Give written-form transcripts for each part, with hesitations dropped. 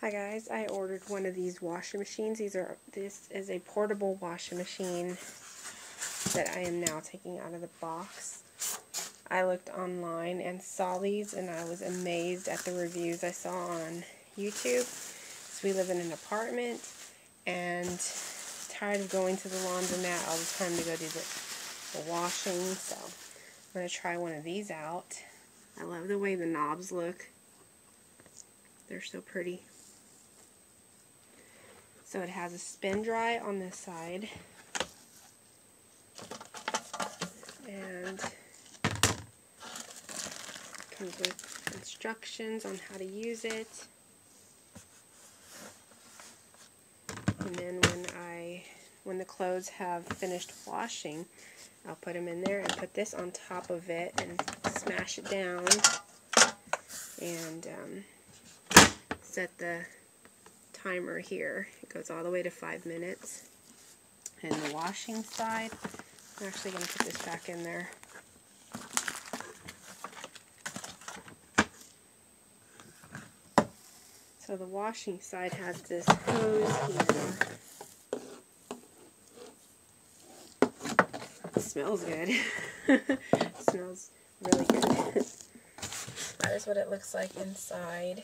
Hi guys, I ordered one of these washing machines. This is a portable washing machine that I am now taking out of the box. I looked online and saw these and I was amazed at the reviews I saw on YouTube. So we live in an apartment and tired of going to the laundromat all the time to go do the washing, so I'm going to try one of these out. I love the way the knobs look. They're so pretty. So it has a spin dry on this side, and comes with instructions on how to use it. And then when the clothes have finished washing, I'll put them in there and put this on top of it and smash it down and set the timer here. It goes all the way to 5 minutes. And the washing side, I'm actually going to put this back in there. So the washing side has this hose here. It smells good. It smells really good. That is what it looks like inside.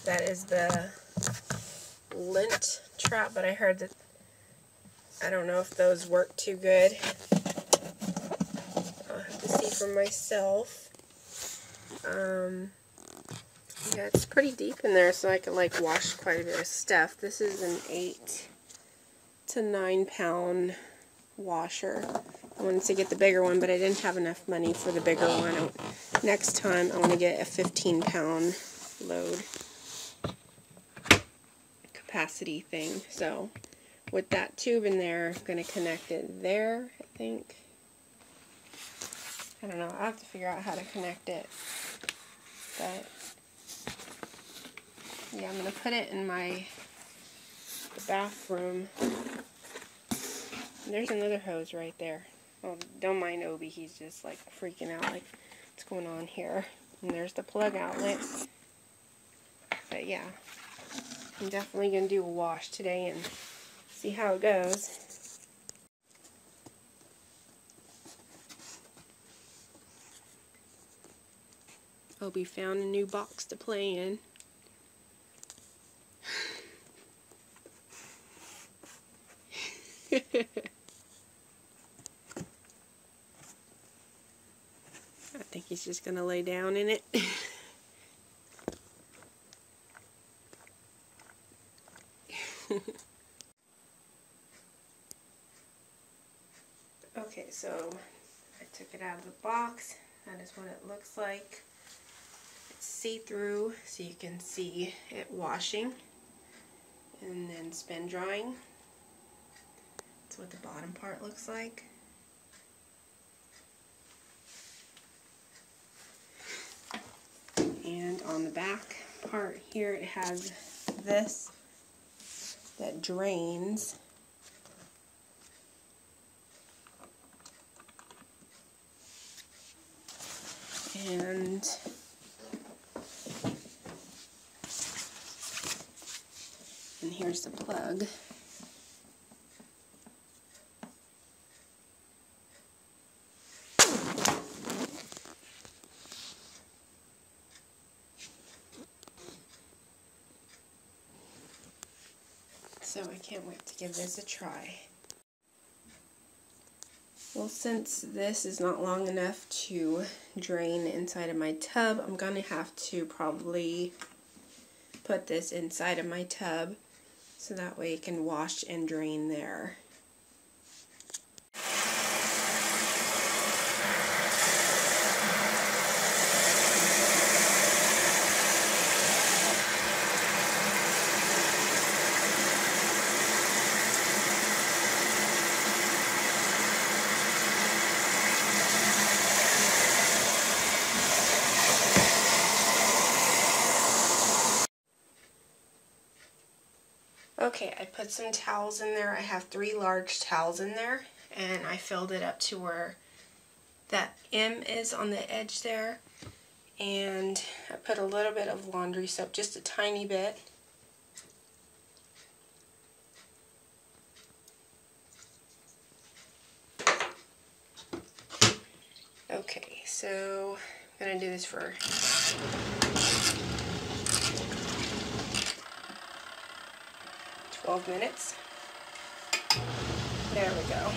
That is the lint trap, but I heard that, I don't know if those work too good. I'll have to see for myself. Yeah, it's pretty deep in there, so I can like wash quite a bit of stuff. This is an 8 to 9 pound washer. I wanted to get the bigger one, but I didn't have enough money for the bigger one. Next time I want to get a 15 pound load capacity thing. So with that tube in there, I'm going to connect it there, I think. I don't know, I'll have to figure out how to connect it. But yeah, I'm going to put it in the bathroom. And there's another hose right there. Well, don't mind Obi, he's just like freaking out like, what's going on here? And there's the plug outlet. But yeah, I'm definitely going to do a wash today and see how it goes. Obi found a new box to play in. I think he's just going to lay down in it. Okay, so I took it out of the box. That is what it looks like. It's see-through, so you can see it washing and then spin drying. That's what the bottom part looks like. And on the back part here, it has this that drains. And here's the plug. So I can't wait to give this a try. Well, since this is not long enough to drain inside of my tub, I'm going to have to probably put this inside of my tub so that way it can wash and drain there. Okay, I put some towels in there. I have 3 large towels in there, and I filled it up to where that M is on the edge there. And I put a little bit of laundry soap, just a tiny bit. Okay, so I'm going to do this for 12 minutes. There we go.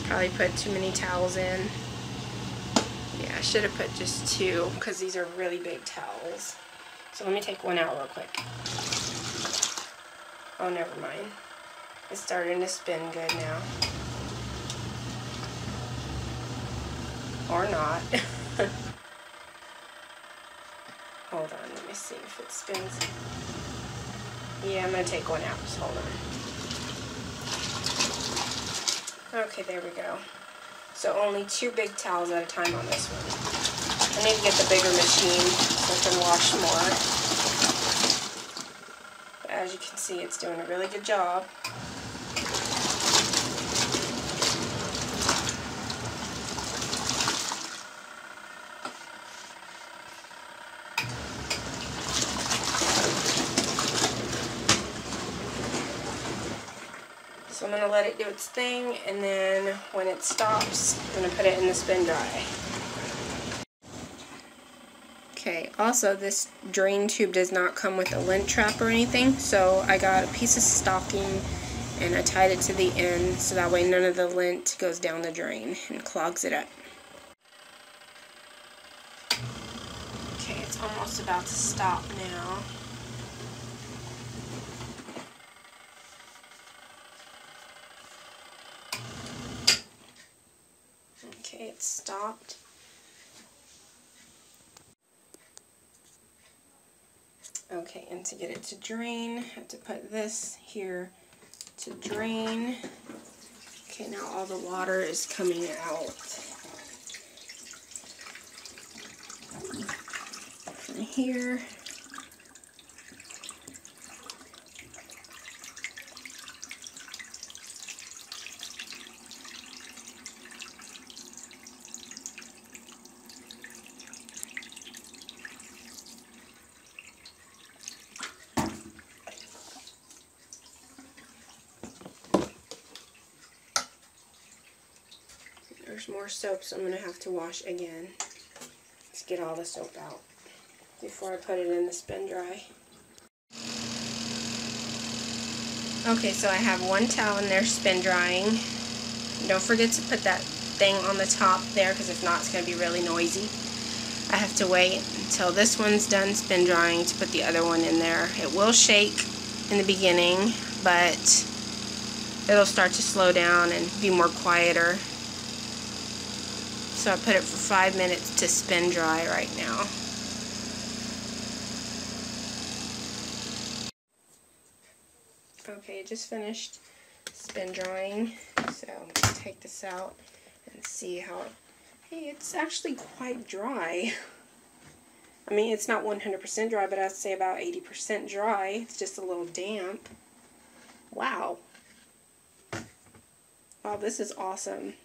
Probably put too many towels in. Yeah, I should have put just 2 because these are really big towels. So let me take one out real quick. Oh, never mind. It's starting to spin good now. Or not. Hold on, let me see if it spins. Yeah, I'm going to take one out. Just hold on. Okay, there we go. So only 2 big towels at a time on this one. I need to get the bigger machine so I can wash more. But as you can see, it's doing a really good job. So I'm going to let it do its thing, and then when it stops, I'm going to put it in the spin dry. Okay, also this drain tube does not come with a lint trap or anything, so I got a piece of stocking and I tied it to the end so that way none of the lint goes down the drain and clogs it up. Okay, it's almost about to stop now. Okay, it's stopped. Okay, and to get it to drain, I have to put this here to drain. Okay, now all the water is coming out from here. There's more soap, so I'm going to have to wash again. Let's get all the soap out before I put it in the spin dry. Okay, so I have 1 towel in there spin drying. Don't forget to put that thing on the top there, because if not, it's going to be really noisy. I have to wait until this one's done spin drying to put the other one in there. It will shake in the beginning, but it'll start to slow down and be more quieter. So I put it for 5 minutes to spin dry right now. Okay, it just finished spin drying, so I'm going to take this out and see how it... Hey, it's actually quite dry. I mean, it's not 100% dry, but I'd say about 80% dry. It's just a little damp. Wow. Wow, this is awesome.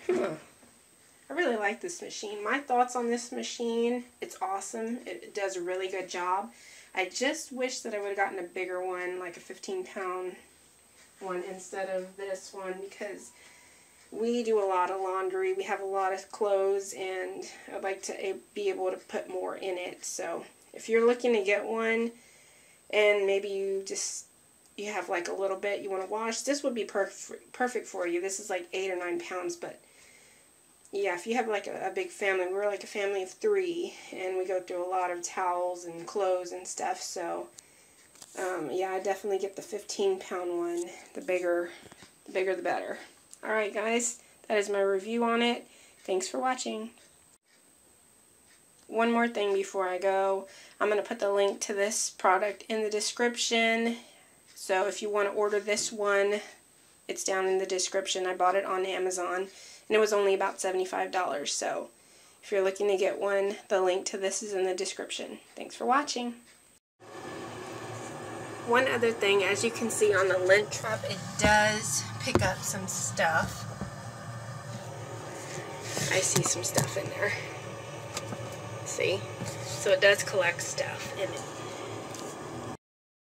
I really like this machine. My thoughts on this machine, it's awesome. It does a really good job. I just wish that I would have gotten a bigger one, like a 15-pound one instead of this one, because we do a lot of laundry. We have a lot of clothes, and I'd like to be able to put more in it. So if you're looking to get one and maybe you have like a little bit you want to wash, this would be perfect for you. This is like 8 or 9 pounds, but yeah, if you have like a big family, we're like a family of 3, and we go through a lot of towels and clothes and stuff, so yeah, I definitely get the 15-pound one. The bigger the better. Alright guys, that is my review on it. Thanks for watching. One more thing before I go, I'm going to put the link to this product in the description, so if you want to order this one, it's down in the description. I bought it on Amazon, and it was only about $75, so if you're looking to get one, the link to this is in the description. Thanks for watching. One other thing, as you can see on the lint trap, it does pick up some stuff. I see some stuff in there. See? So it does collect stuff, and